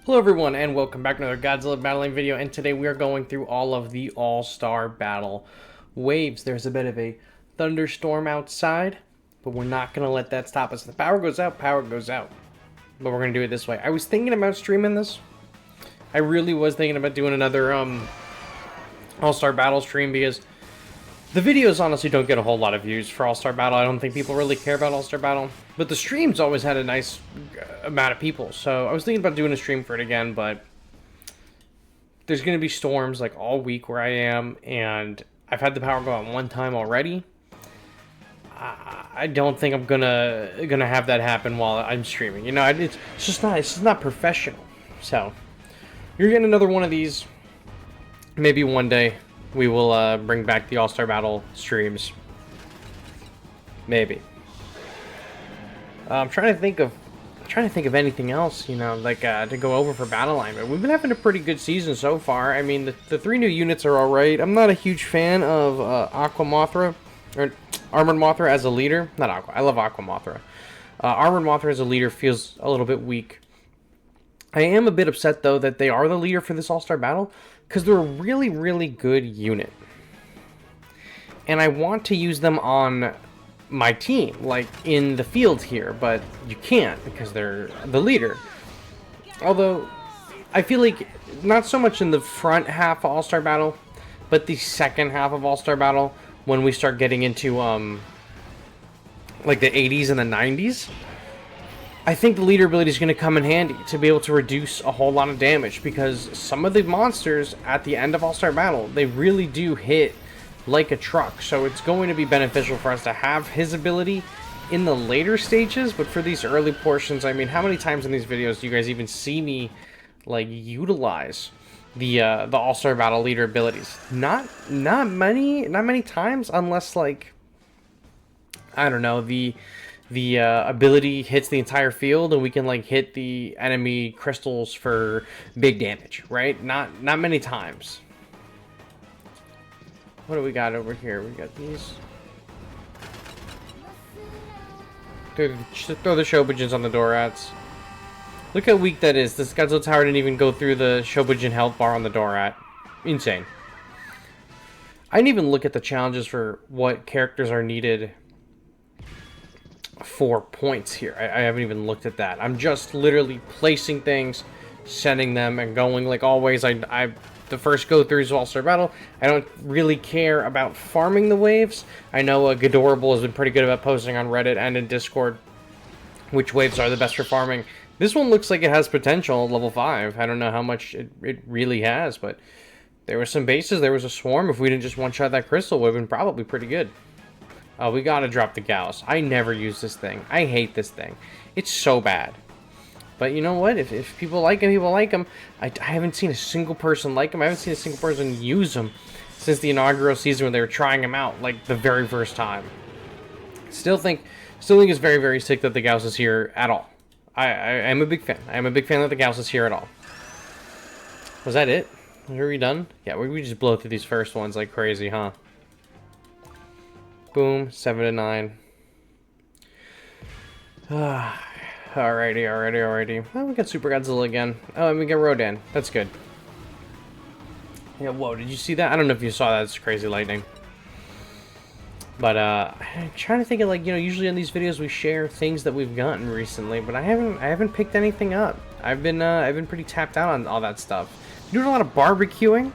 Hello everyone and welcome back to another Godzilla Battle Line video, and today we are going through all of the All-Star Battle waves. There's a bit of a thunderstorm outside, but we're not going to let that stop us. If the power goes out, power goes out. But we're going to do it this way. I was thinking about streaming this. I really was thinking about doing another All-Star Battle stream because the videos honestly don't get a whole lot of views for All-Star Battle. I don't think people really care about All-Star Battle. But the streams always had a nice amount of people. So I was thinking about doing a stream for it again, but there's going to be storms like all week where I am. And I've had the power go out one time already. I don't think I'm gonna have that happen while I'm streaming. You know, it's just not professional. So you're getting another one of these. Maybe one day we will bring back the All-Star Battle streams. Maybe. I'm trying to think of anything else, you know, like to go over for Battle Line. But we've been having a pretty good season so far. I mean, the three new units are all right. I'm not a huge fan of Aqua Mothra or Armored Mothra as a leader. Not Aqua. I love Aqua Mothra. Armored Mothra as a leader feels a little bit weak. I am a bit upset though that they are the leader for this All-Star Battle, because they're a really, really good unit. And I want to use them on my team, like in the field here, but you can't because they're the leader. Although, I feel like not so much in the front half of All-Star Battle, but the second half of All-Star Battle, when we start getting into, like the 80s and the 90s, I think the leader ability is going to come in handy to be able to reduce a whole lot of damage, because some of the monsters at the end of All-Star Battle, they really do hit like a truck. So it's going to be beneficial for us to have his ability in the later stages, but for these early portions, I mean, how many times in these videos do you guys even see me like utilize the All-Star Battle leader abilities? Not many times, unless like, I don't know, the ability hits the entire field and we can like hit the enemy crystals for big damage, right? Not many times. What do we got over here? We got these. Throw the Shobujins on the Dorats. Look how weak that is. This Godzilla Tower didn't even go through the Shobujin health bar on the Dorat. Insane. I didn't even look at the challenges for what characters are needed for points here. I haven't even looked at that. I'm just literally placing things, sending them, and going like always. The first go-through is All-Star Battle. I don't really care about farming the waves. I know Godorable has been pretty good about posting on Reddit and in Discord which waves are the best for farming. This one looks like it has potential at level 5. I don't know how much it really has, but there were some bases, there was a swarm. If we didn't just one-shot that crystal, it would have been probably pretty good. We gotta drop the Gauss. I never use this thing. I hate this thing. It's so bad. But you know what? If people like him, people like him. I haven't seen a single person like him. I haven't seen a single person use him since the inaugural season when they were trying him out, like the very first time. Still think it's very, very sick that the Gauss is here at all. I am a big fan. I am a big fan that the Gauss is here at all. Was that it? Are we done? Yeah, we just blow through these first ones like crazy, huh? Boom, 7 to 9. Alrighty. Well, we got Super Godzilla again. Oh, and we got Rodan. That's good. Yeah, whoa, did you see that? I don't know if you saw that. It's crazy lightning. But, I'm trying to think of, like, you know, usually on these videos we share things that we've gotten recently, but I haven't picked anything up. I've been pretty tapped out on all that stuff. Doing a lot of barbecuing,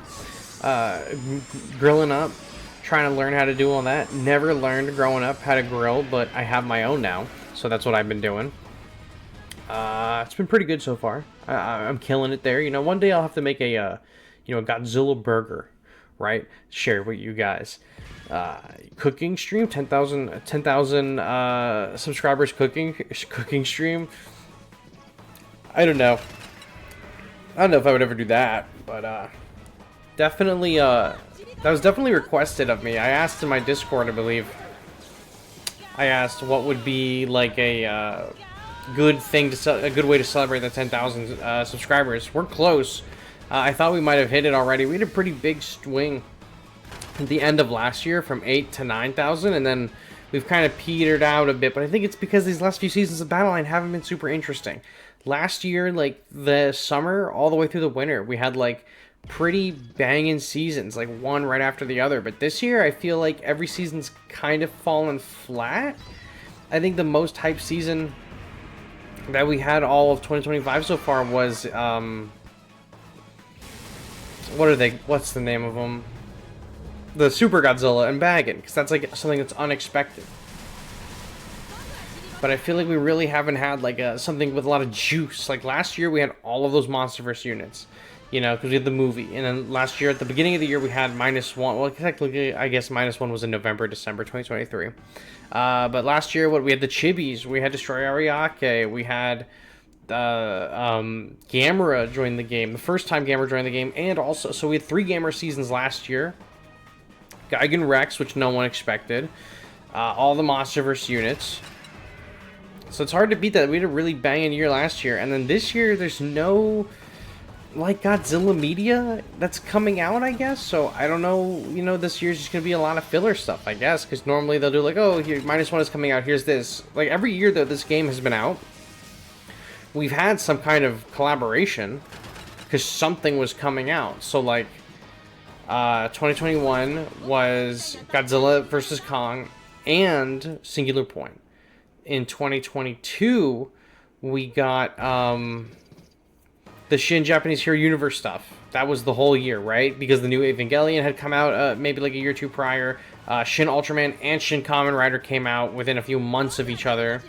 grilling up, trying to learn how to do all that. Never learned growing up how to grill, but I have my own now, so that's what I've been doing. It's been pretty good so far. I'm killing it there. You know, one day I'll have to make a, you know, a Godzilla burger, right? Share with you guys. Cooking stream, 10,000 subscribers cooking stream. I don't know if I would ever do that, but definitely that was definitely requested of me. I asked in my Discord, I believe. I asked what would be like a good way to celebrate the 10,000 subscribers. We're close. I thought we might have hit it already. We had a pretty big swing at the end of last year from 8 to 9,000, and then we've kind of petered out a bit, but I think it's because these last few seasons of Battle Line haven't been super interesting. last year, like the summer all the way through the winter, we had like pretty banging seasons, like one right after the other. But this year, I feel like every season's kind of fallen flat. I think the most hyped season that we had all of 2025 so far was what's the name of them? The Super Godzilla and Baggin, because that's like something that's unexpected. But I feel like we really haven't had like something with a lot of juice. Like last year, we had all of those MonsterVerse units, you know, because we had the movie. And then last year, at the beginning of the year, we had -1. Well, technically, I guess -1 was in November, December 2023. But last year, we had the Chibis, we had Destroy Ariake, we had Gamera join the game, the first time Gamera joined the game, and also, so we had 3 Gamera seasons last year. Gigan Rex, which no one expected. All the MonsterVerse units. So it's hard to beat that. We had a really banging year last year. And then this year, there's no, like, Godzilla media that's coming out, I guess. So I don't know, you know, this year's just going to be a lot of filler stuff, I guess. Because normally they'll do like, oh, here, -1 is coming out, here's this. Like, every year that this game has been out, we've had some kind of collaboration. Because something was coming out. So, like, 2021 was Godzilla vs. Kong and Singular Point. In 2022, we got the Shin Japanese Hero Universe stuff. That was the whole year, right? Because the new Evangelion had come out maybe like a year or two prior. Shin Ultraman and Shin Kamen Rider came out within a few months of each other.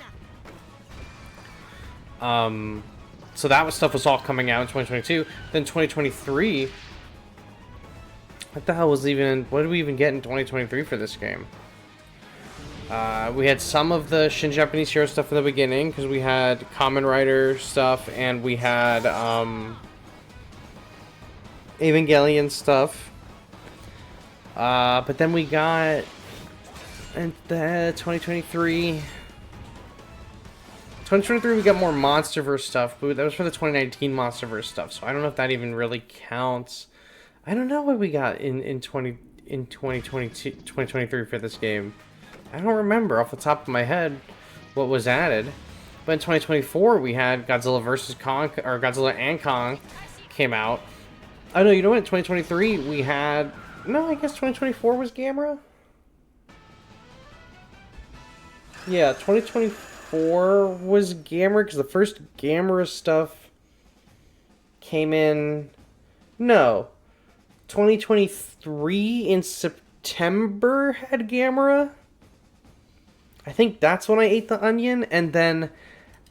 So that stuff was all coming out in 2022. Then 2023... what the hell was even... what did we even get in 2023 for this game? We had some of the Shin Japanese Hero stuff in the beginning, because we had Kamen Rider stuff, and we had Evangelion stuff. But then we got in the 2023, we got more MonsterVerse stuff, but that was for the 2019 MonsterVerse stuff, so I don't know if that even really counts. I don't know what we got in 2023 for this game. I don't remember off the top of my head what was added. But in 2024, we had Godzilla vs. Kong, or Godzilla and Kong came out. Oh, no, you know what? In 2023, we had... no, I guess 2024 was Gamera? Yeah, 2024 was Gamera, because the first Gamera stuff came in... no. 2023 in September had Gamera? I think that's when I ate the onion, and then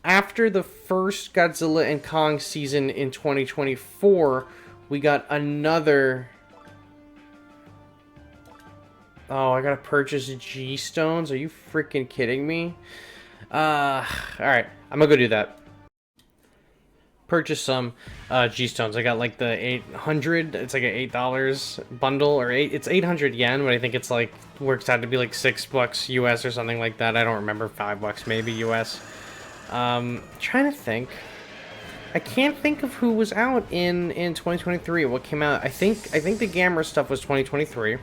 after the first Godzilla and Kong season in 2024, we got another... oh, I gotta purchase G-Stones? Are you freaking kidding me? Alright, I'm gonna go do that. Purchase some G-Stones. I got like the 800, it's like an $8 bundle, or it's 800 yen, but I think it's like, works out to be like $6 US or something like that. I don't remember, $5 maybe US. Trying to think. I can't think of who was out in 2023. What came out? I think the Gamera stuff was 2023.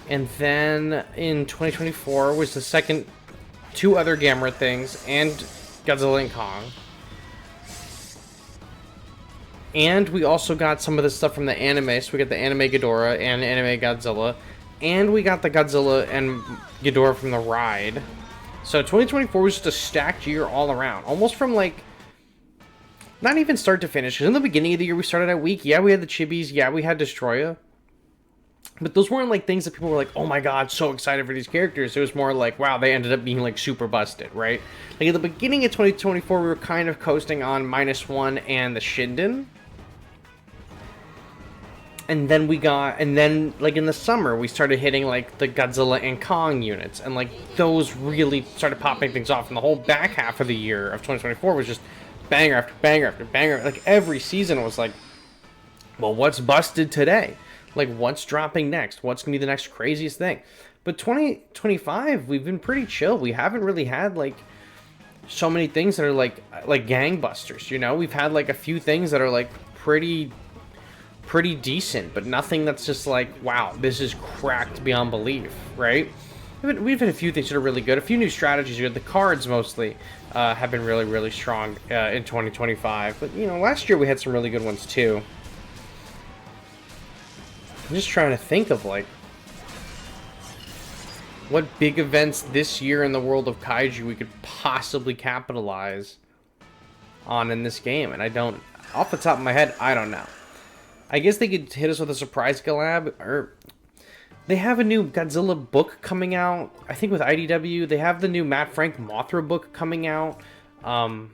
And then in 2024 was the second 2 other Gamera things and Godzilla and Kong. And we also got some of the stuff from the anime. So we got the anime Ghidorah and anime Godzilla. And we got the Godzilla and Ghidorah from the ride. So 2024 was just a stacked year all around. Almost from like... not even start to finish. Because in the beginning of the year we started out weak. Yeah, we had the Chibis. Yeah, we had Destroya. But those weren't like things that people were like, oh my god, so excited for these characters. It was more like, wow, they ended up being like super busted, right? Like at the beginning of 2024, we were kind of coasting on -1 and the Shinden. And then like in the summer, we started hitting like the Godzilla and Kong units. And like those really started popping things off. And the whole back half of the year of 2024 was just banger after banger after banger. Like every season was like, well, what's busted today? Like what's dropping next? What's going to be the next craziest thing? But 2025, we've been pretty chill. We haven't really had like so many things that are like gangbusters, you know? We've had like a few things that are like pretty decent, but nothing that's just like, wow, this is cracked beyond belief, right? We've had a few things that are really good. A few new strategies are good. The cards mostly have been really, really strong in 2025. But, you know, last year we had some really good ones too. I'm just trying to think of, like, what big events this year in the world of Kaiju we could possibly capitalize on in this game. And I don't, off the top of my head, I don't know. I guess they could hit us with a surprise collab, or they have a new Godzilla book coming out, I think with IDW. They have the new Matt Frank Mothra book coming out. I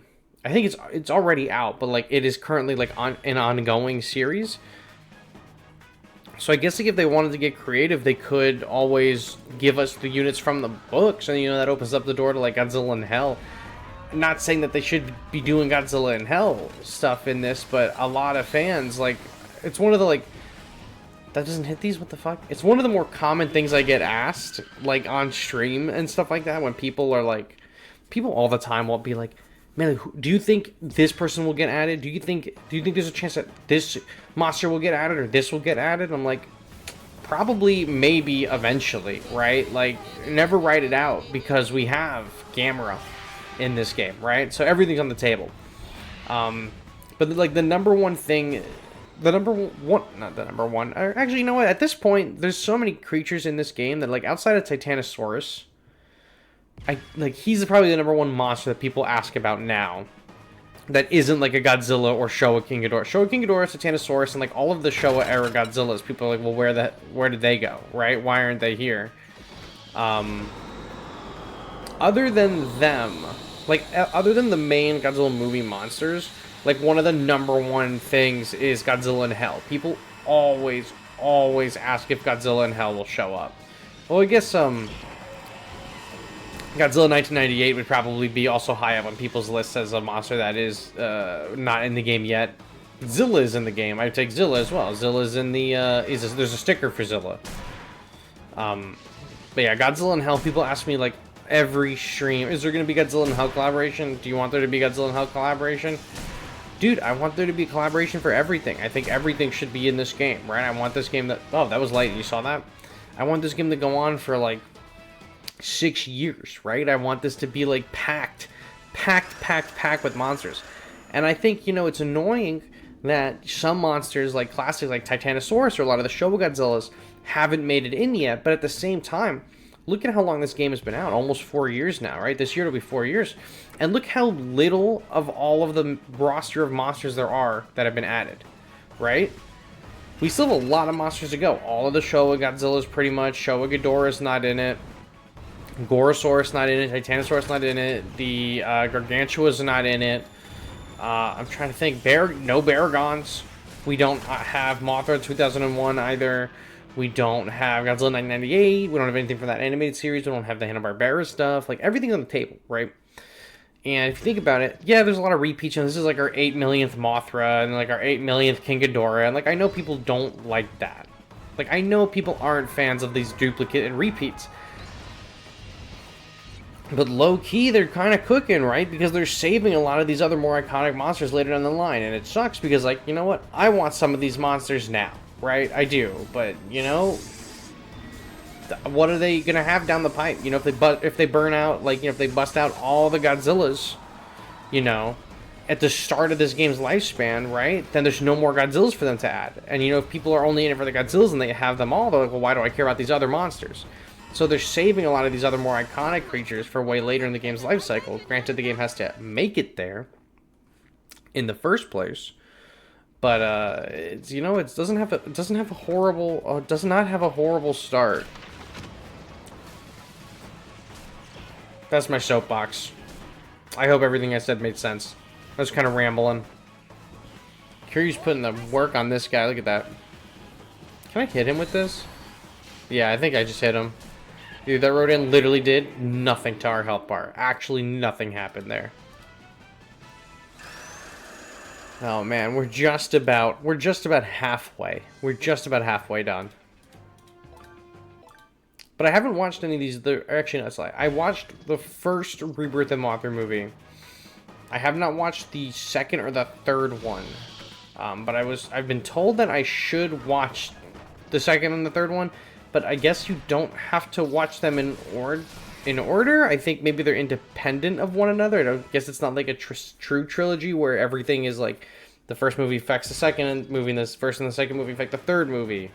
think it's already out, but like it is currently like on an ongoing series. So I guess like if they wanted to get creative, they could always give us the units from the books, and you know that opens up the door to like Godzilla in Hell. I'm not saying that they should be doing Godzilla in Hell stuff in this, but a lot of fans, like, it's one of the, like, that doesn't hit these? What the fuck? It's one of the more common things I get asked, like, on stream and stuff like that, when people are, like, people all the time will be like, man, do you think this person will get added? Do you think there's a chance that this monster will get added or this will get added? I'm like, probably, maybe, eventually, right? Like, never write it out, because we have Gamera in this game, right? So everything's on the table. But, like, the number one thing... not the number one. Actually, you know what? At this point, there's so many creatures in this game that, like, outside of Titanosaurus, he's probably the number one monster that people ask about now. That isn't, like, a Godzilla or Showa King Ghidorah. Showa King Ghidorah, Titanosaurus, and, like, all of the Showa era Godzillas. People are like, well, where did they go, right? Why aren't they here? Other than them, like, other than the main Godzilla movie monsters, like, one of the number one things is Godzilla in Hell. People always ask if Godzilla in Hell will show up. Well, I guess, Godzilla 1998 would probably be also high up on people's lists as a monster that is, not in the game yet. Zilla is in the game. I take Zilla as well. Zilla's in the, there's a sticker for Zilla. But yeah, Godzilla in Hell, people ask me, like, every stream, is there going to be Godzilla in Hell collaboration? Do you want there to be Godzilla in Hell collaboration? Dude, I want there to be collaboration for everything. I think everything should be in this game, right? I want this game that... Oh, that was light. You saw that? I want this game to go on for, like, 6 years, right? I want this to be, like, packed with monsters. And I think, you know, it's annoying that some monsters, like classics like Titanosaurus or a lot of the Showa Godzillas, haven't made it in yet. But at the same time, look at how long this game has been out. Almost 4 years now, right? This year it'll be 4 years. And look how little of all of the roster of monsters there are that have been added, right? We still have a lot of monsters to go. All of the Showa Godzillas, pretty much. Showa Ghidorah's not in it. Gorosaurus not in it. Titanosaurus not in it. The Gargantua's not in it. I'm trying to think. No Baragons. We don't have Mothra 2001 either. We don't have Godzilla 1998. We don't have anything from that animated series. We don't have the Hanna-Barbera stuff. Like, everything's on the table, right? And if you think about it, yeah, there's a lot of repeats. And this is like our 8 millionth Mothra and like our 8 millionth King Ghidorah. And like, I know people don't like that. Like, I know people aren't fans of these duplicate and repeats. But low-key, they're kind of cooking, right? Because they're saving a lot of these other more iconic monsters later down the line. And it sucks because, like, you know what? I want some of these monsters now, right? I do. But, you know, what are they going to have down the pipe? You know, if they burn out, like, you know, if they bust out all the Godzillas, you know, at the start of this game's lifespan, right? Then there's no more Godzillas for them to add. And, you know, if people are only in it for the Godzillas and they have them all, they're like, well, why do I care about these other monsters? So they're saving a lot of these other more iconic creatures for way later in the game's life cycle. Granted, the game has to make it there in the first place, but it's, you know, it does not have a horrible start. That's my soapbox. I hope everything I said made sense. I was kind of rambling. Kiryu's putting the work on this guy. Look at that. Can I hit him with this? Yeah, I think I just hit him. Dude, that Rodan literally did nothing to our health bar. Actually, nothing happened there. Oh man, we're just about halfway. We're just about halfway done. But I haven't watched any of these. Actually, no, that's like I watched the first Rebirth of Mothra movie. I have not watched the second or the third one. But I've been told that I should watch the second and the third one. but I guess you don't have to watch them in order. I think maybe they're independent of one another. I don't guess it's not like a true trilogy where everything is like the first movie affects the second movie, and the first and the second movie affect the third movie.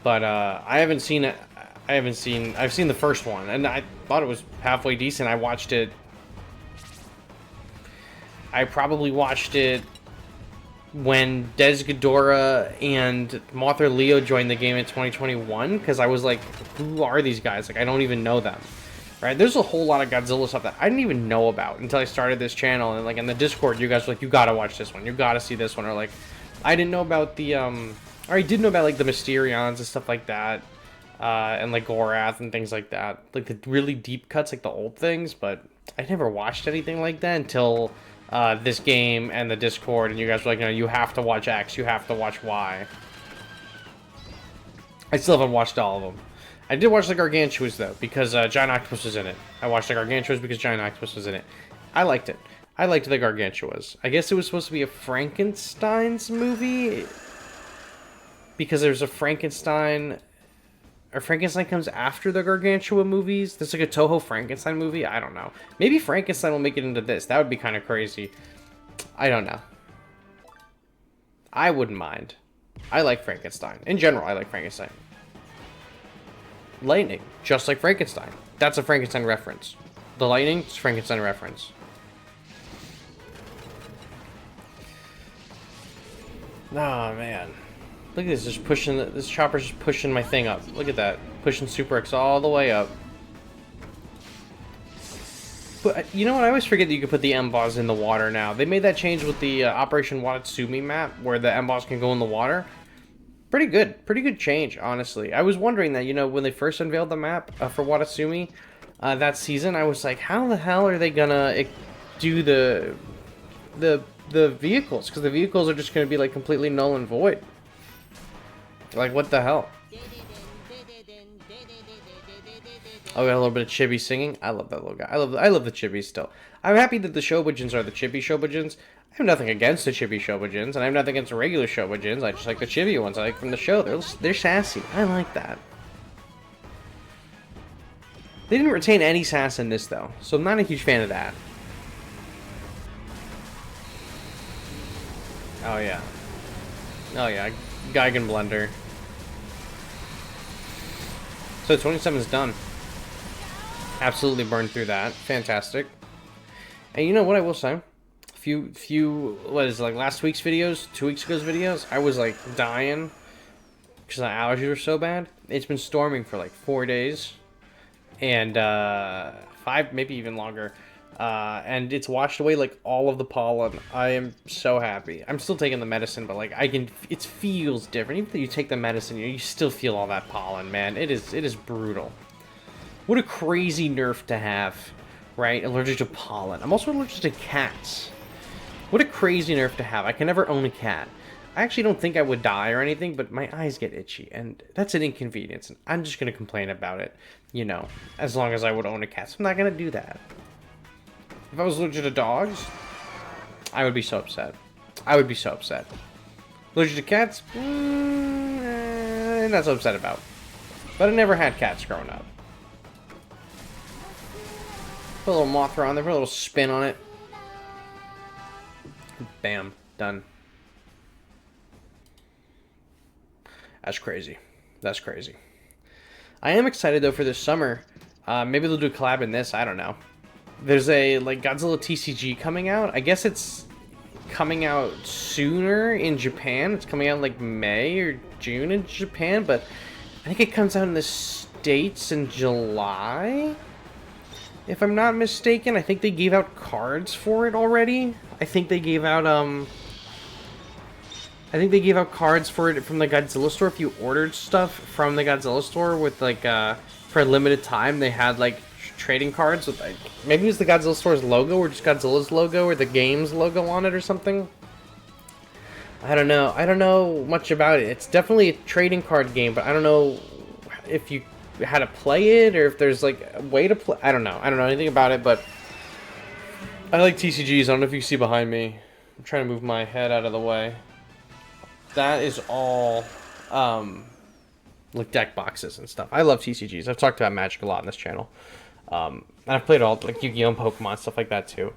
But I haven't seen it. I've seen the first one, and I thought it was halfway decent. I watched it. I probably watched it when Des Ghidorah and Mothra Leo joined the game in 2021, because I was like, who are these guys? Like, I don't even know them. Right? There's a whole lot of Godzilla stuff that I didn't even know about until I started this channel, and like in the Discord, you guys were like, you gotta watch this one, you gotta see this one, or like, I didn't know about the, or I did know about like the Mysterions and stuff like that, and like Gorath and things like that, like the really deep cuts, like the old things, but I never watched anything like that until this game and the Discord, and you guys were like, no, you have to watch X, you have to watch Y. I still haven't watched all of them. I did watch the Gargantuas, though, because Giant Octopus was in it. I watched the Gargantuas because Giant Octopus was in it. I liked it. I liked the Gargantuas. I guess it was supposed to be a Frankenstein's movie, because there's a Frankenstein... Or Frankenstein comes after the Gargantua movies. There's like a Toho Frankenstein movie. I don't know. Maybe Frankenstein will make it into this. That would be kind of crazy. I don't know. I wouldn't mind. I like Frankenstein. In general, I like Frankenstein. Lightning, just like Frankenstein. That's a Frankenstein reference. The lightning is a Frankenstein reference. Oh, man. Look at this, just pushing, this chopper's just pushing my thing up. Look at that, pushing Super X all the way up. But, you know what, I always forget that you can put the M-Boss in the water now. They made that change with the Operation Watatsumi map, where the M-Boss can go in the water. Pretty good change, honestly. I was wondering that, you know, when they first unveiled the map for Watatsumi that season, I was like, how the hell are they gonna do the vehicles? Because the vehicles are just gonna be, like, completely null and void. Like, what the hell? Oh, we got a little bit of Chibi singing. I love that little guy. I love the Chibis still. I'm happy that the Shobujins are the Chibi Shobujins. I have nothing against the Chibi Shobujins, and I have nothing against the regular Shobujins. I just like the Chibi ones I like from the show. They're sassy. I like that. They didn't retain any sass in this, though, so I'm not a huge fan of that. Oh, yeah. Oh, yeah. Geigen Blender. So 27 is done. Absolutely burned through that. Fantastic. And you know what I will say? What is it, like last week's videos, 2 weeks ago's videos, I was like dying because my allergies were so bad. It's been storming for like 4 days, and 5, maybe even longer, and it's washed away like all of the pollen. I am so happy. I'm still taking the medicine, but like it feels different. Even though you take the medicine, you still feel all that pollen, man. It is brutal. What a crazy nerf to have, right? Allergic to pollen. I'm also allergic to cats. What a crazy nerf to have. I can never own a cat. I actually don't think I would die or anything, but my eyes get itchy, and that's an inconvenience, and I'm just going to complain about it, you know, as long as I would own a cat. So I'm not going to do that. If I was allergic to dogs, I would be so upset. I would be so upset. Allergic to cats? Not so upset about. But I never had cats growing up. Put a little Mothra on there, put a little spin on it. Bam. Done. That's crazy. That's crazy. I am excited, though, for this summer. Maybe they'll do a collab in this. I don't know. There's a, like, Godzilla TCG coming out. I guess it's coming out sooner in Japan. It's coming out, like, May or June in Japan. But I think it comes out in the States in July. If I'm not mistaken, I think they gave out cards for it already. I think they gave out cards for it from the Godzilla store. If you ordered stuff from the Godzilla store with like for a limited time, they had like trading cards with like, maybe it was the Godzilla store's logo or just Godzilla's logo or the game's logo on it or something. I don't know. I don't know much about it. It's definitely a trading card game, but I don't know if you how to play it or if there's like a way to play. I don't know. I don't know anything about it, but I like TCGs. I don't know if you see behind me. I'm trying to move my head out of the way. That is all like deck boxes and stuff. I love TCGs. I've talked about Magic a lot on this channel. And I've played all like Yu-Gi-Oh! And Pokemon, stuff like that too.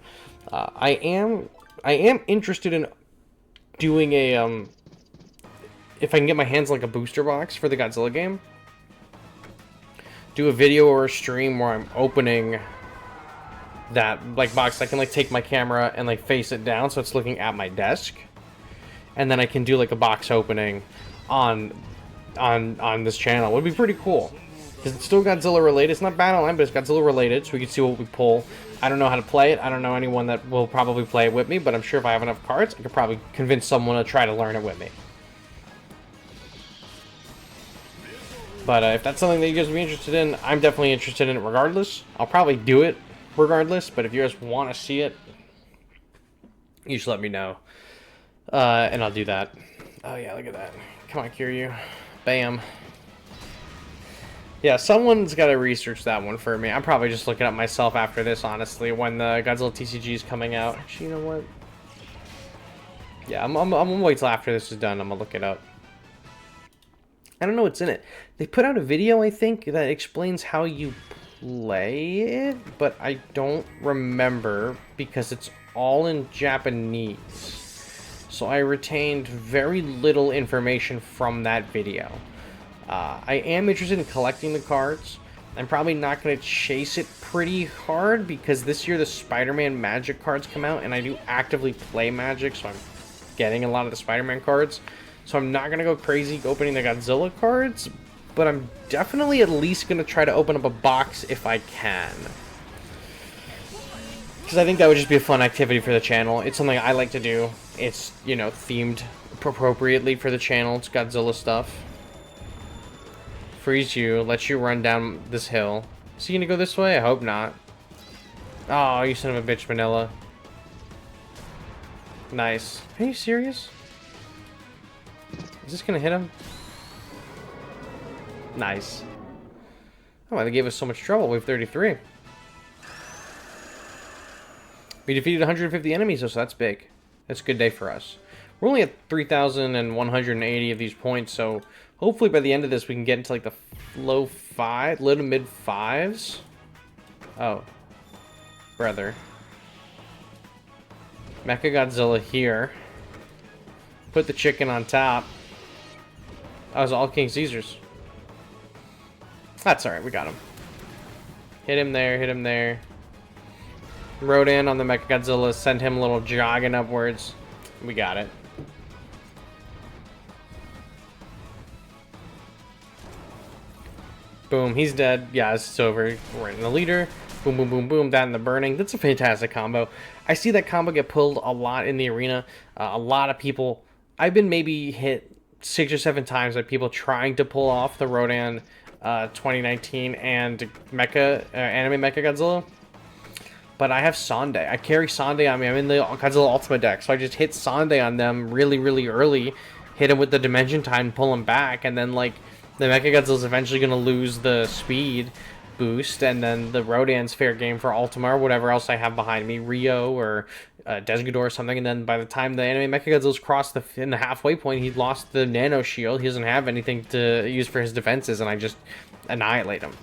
I am interested in doing a if I can get my hands on like a booster box for the Godzilla game. Do a video or a stream where I'm opening that like box. I can like take my camera and like face it down so it's looking at my desk, and then I can do like a box opening on this channel. It would be pretty cool because it's still Godzilla related. It's not Battle Line, but it's Godzilla related, so we can see what we pull. I don't know how to play it. I don't know anyone that will probably play it with me, but I'm sure if I have enough cards, I could probably convince someone to try to learn it with me. But if that's something that you guys would be interested in, I'm definitely interested in it regardless. I'll probably do it regardless, but if you guys want to see it, you just let me know. And I'll do that. Oh yeah, look at that. Come on, Kiryu. Bam. Yeah, someone's got to research that one for me. I'm probably just looking up myself after this, honestly, when the Godzilla TCG is coming out. Actually, you know what? Yeah, I'm gonna wait till after this is done. I'm gonna look it up. I don't know what's in it. They put out a video, I think, that explains how you play it, but I don't remember because it's all in Japanese. So I retained very little information from that video. I am interested in collecting the cards. I'm probably not going to chase it pretty hard because this year the Spider-Man Magic cards come out, and I do actively play Magic, so I'm getting a lot of the Spider-Man cards. So I'm not going to go crazy opening the Godzilla cards, but I'm definitely at least going to try to open up a box if I can. Because I think that would just be a fun activity for the channel. It's something I like to do. It's, you know, themed appropriately for the channel. It's Godzilla stuff. Freeze you, let you run down this hill. Is he going to go this way? I hope not. Oh, you son of a bitch, Manila. Nice. Are you serious? Is this gonna hit him? Nice. Oh, they gave us so much trouble. We have 33. We defeated 150 enemies, so that's big. That's a good day for us. We're only at 3,180 of these points, so hopefully by the end of this we can get into like the low to mid fives. Oh, brother. Mechagodzilla here. Put the chicken on top. That was all King Caesar's. That's alright, we got him. Hit him there, hit him there. Rodan on the Mechagodzilla, send him a little jogging upwards. We got it. Boom, he's dead. Yeah, it's over. We're in the leader. Boom, boom, boom, boom. That and the burning. That's a fantastic combo. I see that combo get pulled a lot in the arena. A lot of people... I've been maybe hit 6 or 7 times by people trying to pull off the Rodan 2019 and anime Mechagodzilla. But I have Sande. I carry Sande on me. I'm in the Godzilla Ultimate deck, so I just hit Sande on them really, really early. Hit him with the Dimension Time, pull him back, and then like the Mechagodzilla's eventually gonna lose the speed boost, and then the Rodan's fair game for Ultima or whatever else I have behind me, Rio or Desgador or something, and then by the time the anime Mechagodzilla's crossed in the halfway point, he lost the Nano Shield. He doesn't have anything to use for his defenses, and I just annihilate him.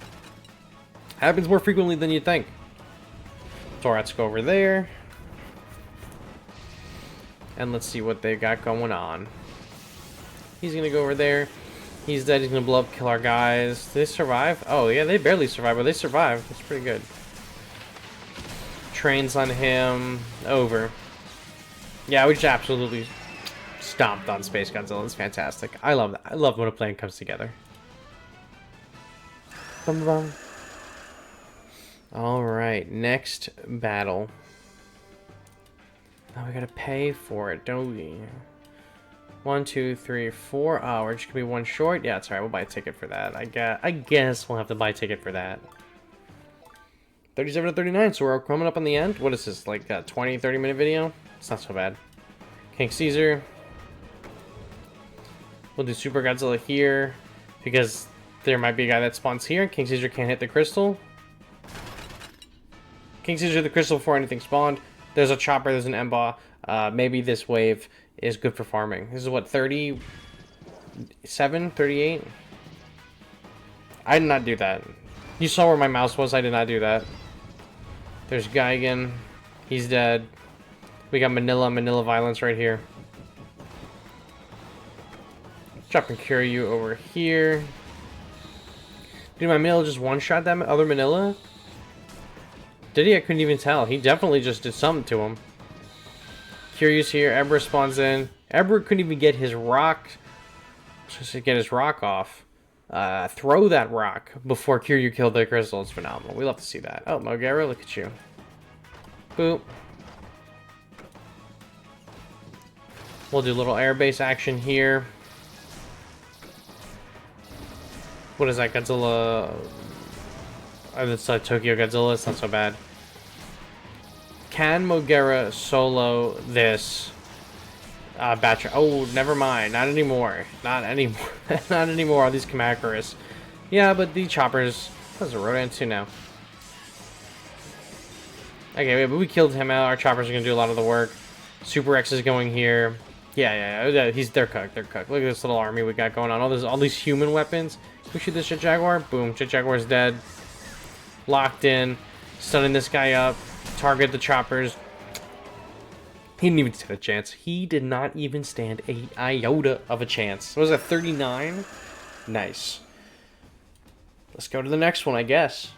Happens more frequently than you think. Let's go over there. And let's see what they've got going on. He's gonna go over there. He's dead. He's gonna blow up, kill our guys. Did they survive? Oh, yeah, they barely survived, but they survived. That's pretty good. Trains on him. Over. Yeah, we just absolutely stomped on Space Godzilla. It's fantastic. I love that. I love when a plan comes together. Bum, bum. Alright, next battle. Oh, we gotta pay for it, don't we? 1, 2, 3, 4. Oh, we're just gonna be one short? Yeah, it's alright, we'll buy a ticket for that. I guess we'll have to buy a ticket for that. 37 to 39, so we're coming up on the end. What is this, like a 20, 30-minute video? It's not so bad. King Caesar. We'll do Super Godzilla here, because there might be a guy that spawns here. King Caesar can't hit the crystal. King Caesar the crystal before anything spawned. There's a chopper, there's an Emba. Maybe this wave is good for farming. This is what, 37, 38? I did not do that. You saw where my mouse was. I did not do that. There's Gigan. He's dead. We got Manila Violence right here. Dropping Kiryu over here. Dude, my Manila just one-shot that other Manila? Did he? I couldn't even tell. He definitely just did something to him. Kiryu's here. Ebra spawns in. Ebra couldn't even get his rock. Just to get his rock off. Throw that rock before Kiryu killed the crystal. It's phenomenal. We love to see that. Oh, Mogera, look at you. Boop. We'll do a little airbase action here. What is that? Godzilla? It's Tokyo Godzilla. It's not so bad. Can Mogera solo this? Batch. Oh, never mind. Not anymore. Not anymore. Not anymore. All these Kamakuras. Yeah, but the choppers. That's a Rodan too now. Okay, but we killed him out. Our choppers are gonna do a lot of the work. Super X is going here. Yeah. They're cooked. They're cooked. Look at this little army we got going on. All these human weapons. We shoot this Jet Jaguar. Boom. Jet Jaguar's dead. Locked in. Stunning this guy up. Target the choppers. He didn't even stand a chance. He did not even stand a iota of a chance. What was that, 39? Nice. Let's go to the next one, I guess.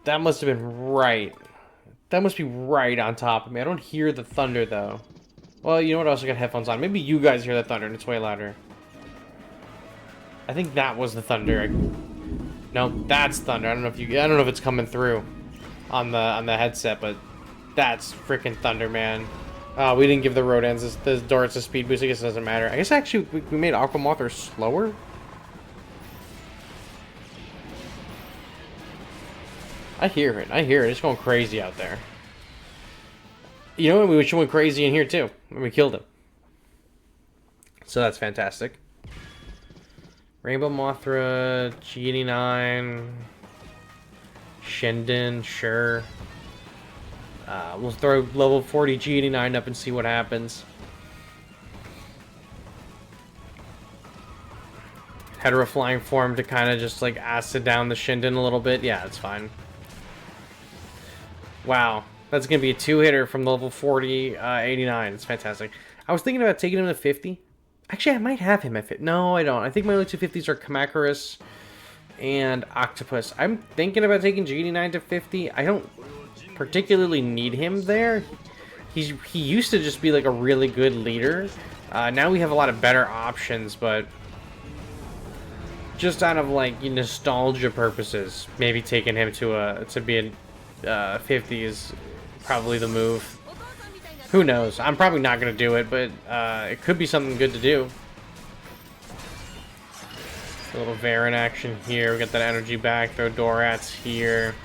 That must have been right. That must be right on top of me. I don't hear the thunder, though. Well, you know what? I also got headphones on. Maybe you guys hear the thunder, and it's way louder. I think that was the thunder. No, that's thunder. I don't know if it's coming through on the headset, but that's freaking thunder, man. We didn't give the Rodans the Dorits a speed boost. I guess it doesn't matter. I guess actually we made Aquamothra slower. I hear it. It's going crazy out there. You know what? We went crazy in here too, and we killed him. So that's fantastic. Rainbow Mothra, G89, Shinden, sure. We'll throw level 40 G89 up and see what happens. Hetero flying form to kind of just like acid down the Shinden a little bit. Yeah, it's fine. Wow, that's gonna be a two-hitter from level 40, 89. It's fantastic. I was thinking about taking him to 50. Actually, I might have him at 50. No, I don't. I think my only 250s are Kamakuras and Octopus. I'm thinking about taking G89 to 50. I don't particularly need him there. He used to just be like a really good leader. Now we have a lot of better options, but just out of like nostalgia purposes, maybe taking him to be a 50 is probably the move. Who knows? I'm probably not going to do it, but it could be something good to do. A little Varan action here. We got that energy back. Throw Dorats here.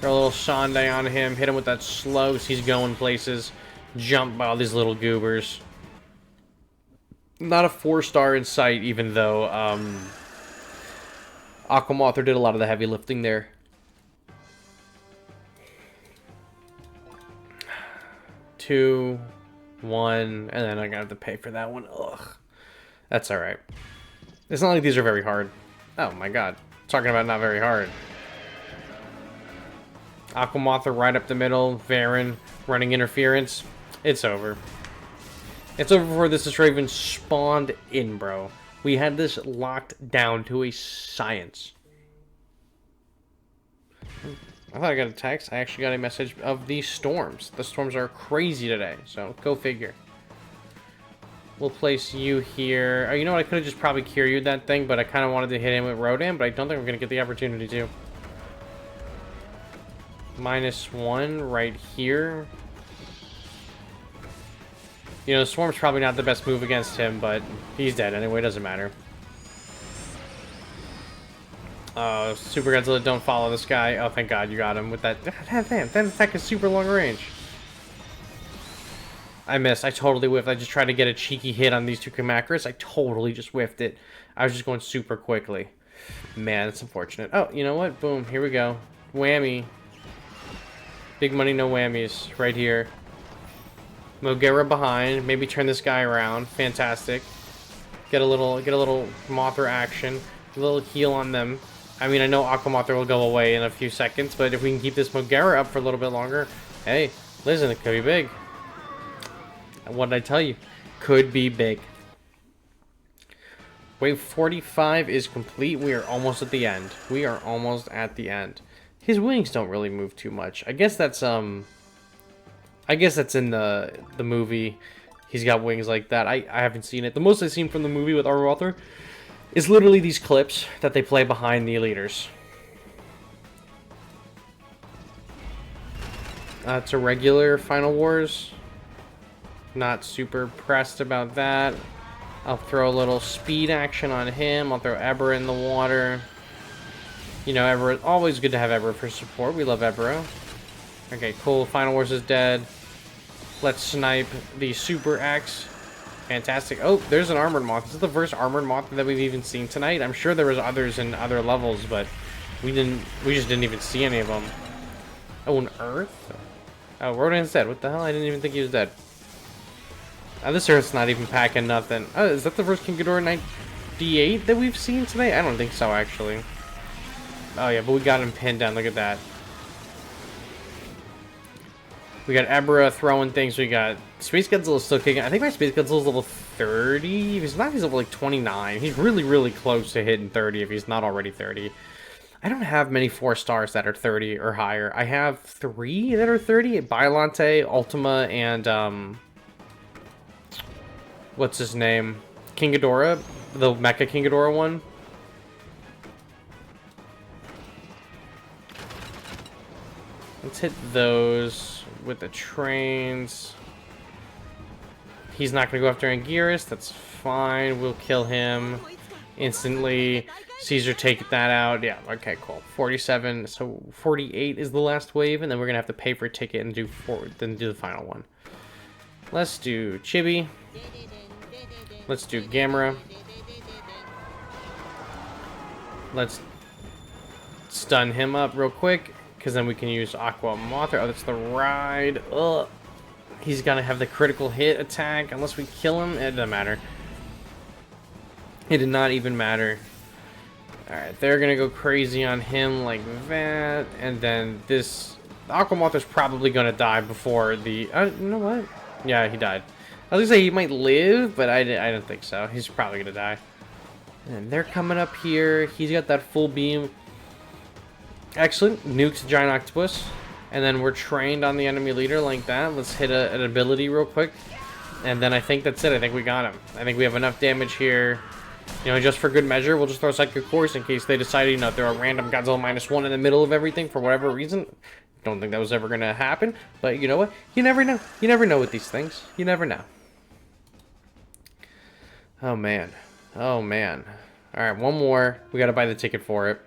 Throw a little Shandai on him. Hit him with that slow so he's going places. Jump by all these little goobers. Not a 4-star in sight, even though Aquamothra did a lot of the heavy lifting there. 2, 1, and then I gotta have to pay for that one. Ugh. That's alright. It's not like these are very hard. Oh my god. Talking about not very hard. Aquamothra right up the middle. Varan running interference. It's over. It's over before this Destroyer even spawned in, bro. We had this locked down to a science. I thought I got a text. I actually got a message of the storms. The storms are crazy today, so go figure. We'll place you here. Oh, you know what? I could have just probably Kiryu'd that thing, but I kind of wanted to hit him with Rodan, but I don't think I'm going to get the opportunity to. -1 right here. You know, Swarm's probably not the best move against him, but he's dead anyway. Doesn't matter. Super Godzilla, don't follow this guy. Oh, thank God you got him with that. Damn, that attack is super long range. I missed. I totally whiffed. I just tried to get a cheeky hit on these two Kamakuras. I totally just whiffed it. I was just going super quickly. Man, it's unfortunate. Oh, you know what? Boom. Here we go. Whammy. Big money, no whammies. Right here. Mogera behind. Maybe turn this guy around. Fantastic. Get a little Mothra action. A little heal on them. I mean, I know Aqua Mothra will go away in a few seconds, but if we can keep this Mogera up for a little bit longer, hey, listen, it could be big. What did I tell you? Could be big. Wave 45 is complete. We are almost at the end. We are almost at the end. His wings don't really move too much. I guess that's in the movie. He's got wings like that. I haven't seen it. The most I've seen from the movie with our author is literally these clips that they play behind the leaders. It's a regular Final Wars. Not super pressed about that. I'll throw a little speed action on him. I'll throw Ebra in the water. You know, Ebra, always good to have Ebra for support. We love Ebra. Okay, cool. Final Wars is dead. Let's snipe the Super X. Fantastic. Oh, there's an Armored Moth. This is the first Armored Moth that we've even seen tonight. I'm sure there was others in other levels, but we just didn't even see any of them. Oh, an Earth? Oh, Rodan's dead. What the hell? I didn't even think he was dead. This Earth's not even packing nothing. Oh, is that the first King Ghidorah 98 that we've seen today? I don't think so, actually. Oh, yeah, but we got him pinned down. Look at that. We got Ebra throwing things. We got Space Godzilla still kicking. I think my Space Godzilla's level 30. If he's not, he's level like 29. He's really, really close to hitting 30 if he's not already 30. I don't have many 4 stars that are 30 or higher. I have 3 that are 30. Biollante, Ultima, and what's his name? King Ghidorah, the Mecha King Ghidorah one. Let's hit those with the trains. He's not going to go after Anguirus. That's fine. We'll kill him instantly. Caesar, take that out. Yeah, okay, cool. 47. So 48 is the last wave, and then we're going to have to pay for a ticket and do the final one. Let's do Chibi. Let's do Gamera. Let's stun him up real quick, because then we can use Aqua Mothra. Oh, that's the ride. Ugh. He's gonna have the critical hit attack unless we kill him. It doesn't matter. It did not even matter. Alright, they're gonna go crazy on him like that. And then this Aqua Mothra's probably gonna die before the... you know what? Yeah, he died. I was gonna say he might live, but I don't think so. He's probably gonna die. And they're coming up here. He's got that full beam. Excellent. Nukes Giant Octopus. And then we're trained on the enemy leader like that. Let's hit an ability real quick. And then I think that's it. I think we got him. I think we have enough damage here. You know, just for good measure, we'll just throw Psychic Course in case they decide, you know, throw a random Godzilla -1 in the middle of everything for whatever reason. Don't think that was ever going to happen. But you know what? You never know. You never know with these things. You never know. Oh, man. Oh, man. Alright, one more. We got to buy the ticket for it.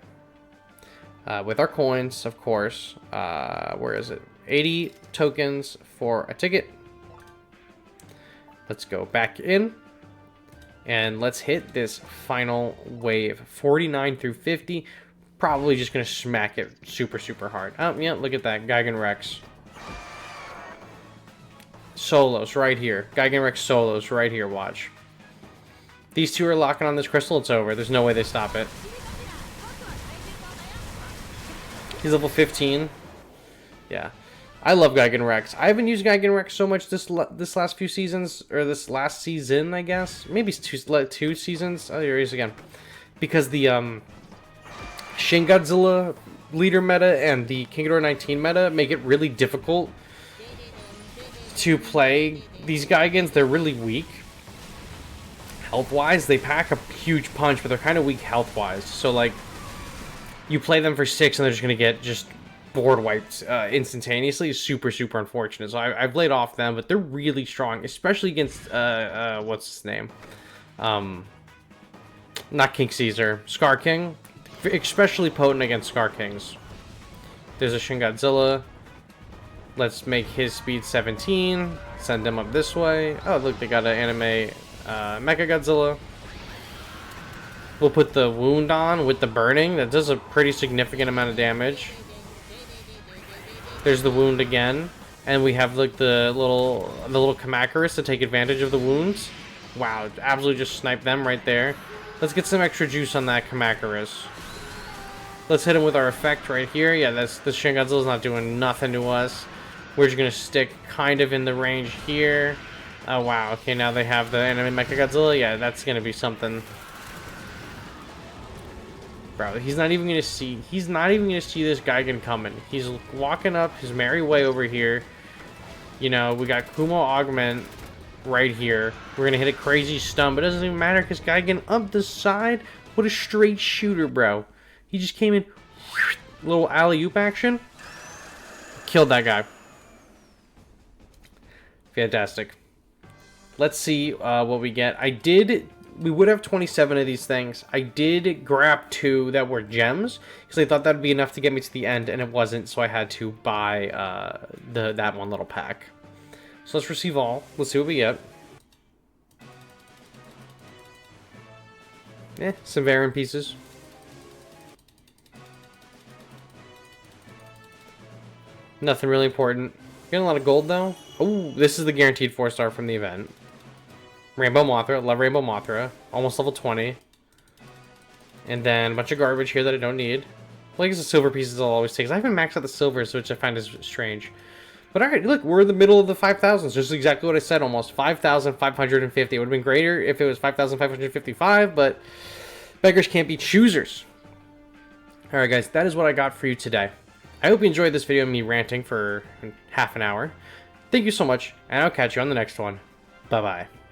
With our coins, of course. Where is it? 80 tokens for a ticket. Let's go back in. And let's hit this final wave. 49 through 50. Probably just going to smack it super, super hard. Oh, yeah, look at that. Gigan Rex. Solos right here. Gigan Rex solos right here, watch. These two are locking on this crystal, it's over. There's no way they stop it. He's level 15. Yeah. I love Gigan Rex. I haven't used Gigan Rex so much this last few seasons, or this last season, I guess. Maybe two seasons. Oh, here he is again. Because the Shin Godzilla leader meta and the King Ghidorah 19 meta make it really difficult to play these Gigans. They're really weak. Health-wise, they pack a huge punch, but they're kind of weak health-wise. So, like, you play them for 6 and they're just going to get just board wiped instantaneously. It's super, super unfortunate. So I've laid off them, but they're really strong, especially against, what's his name? Not King Caesar. Scar King. Especially potent against Scar Kings. There's a Shin Godzilla. Let's make his speed 17. Send him up this way. Oh, look, they got an anime Mecha Godzilla. We'll put the wound on with the burning. That does a pretty significant amount of damage. There's the wound again. And we have like the little Kamakuras to take advantage of the wounds. Wow, absolutely just sniped them right there. Let's get some extra juice on that Kamakuras. Let's hit him with our effect right here. Yeah, this Shin Godzilla's not doing nothing to us. We're just gonna stick kind of in the range here. Oh wow, okay, now they have the enemy Mecha Godzilla. Yeah, that's gonna be something. Bro, he's not even gonna see this Gigan coming. He's walking up his merry way over here. You know, we got Kumo Augment right here. We're gonna hit a crazy stun, but it doesn't even matter because Gigan up the side. What a straight shooter, bro. He just came in, little alley-oop action. Killed that guy. Fantastic. Let's see what we get. We would have 27 of these things. I did grab 2 that were gems because I thought that would be enough to get me to the end, and it wasn't, so I had to buy that one little pack. So let's receive all. Let's see what we get. Some variant pieces. Nothing really important. Getting a lot of gold though. Oh, this is the guaranteed 4-star from the event. Rainbow Mothra, love Rainbow Mothra. Almost level 20. And then a bunch of garbage here that I don't need. Well, I guess the silver pieces I'll always take. I haven't maxed out the silvers, which I find is strange. But alright, look, we're in the middle of the 5,000s. Just exactly what I said, almost. 5,550. It would have been greater if it was 5,555, but beggars can't be choosers. Alright guys, that is what I got for you today. I hope you enjoyed this video of me ranting for half an hour. Thank you so much, and I'll catch you on the next one. Bye-bye.